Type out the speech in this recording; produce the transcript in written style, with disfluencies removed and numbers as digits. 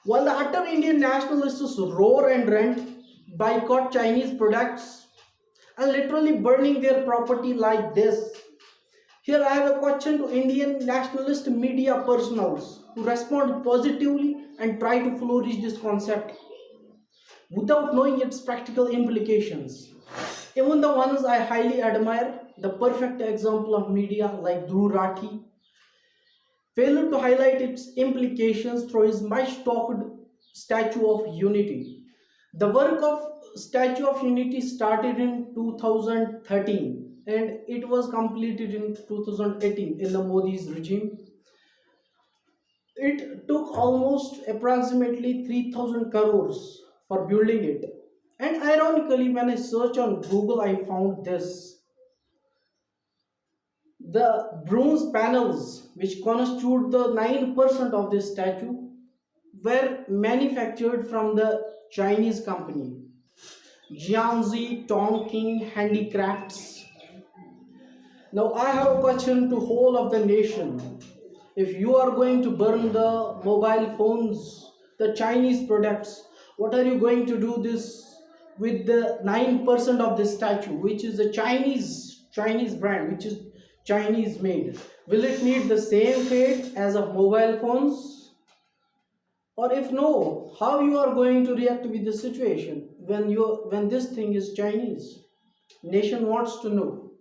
While the utter Indian nationalists roar and rant, boycott Chinese products, and literally burning their property like this. Here I have a question to Indian nationalist media personals to respond positively and try to flourish this concept without knowing its practical implications. Even the ones I highly admire, the perfect example of media like Dhruv Rathi, failed to highlight its implications through his much talked Statue of Unity. The work of Statue of Unity started in 2013 and it was completed in 2018 in the Modi's regime. It took almost approximately 3000 crores for building it. And ironically, when I searched on Google, I found this. The bronze panels, which constitute the 9% of this statue, were manufactured from the Chinese company Jiangxi Tongqing Handicrafts. Now I have a question to whole of the nation. If you are going to burn the mobile phones, the Chinese products, what are you going to do this with the 9% of this statue, which is a Chinese brand, which is Chinese made? Will it need the same fate as of mobile phones? Or if no, how you are going to react with the situation when this thing is Chinese? Nation wants to know.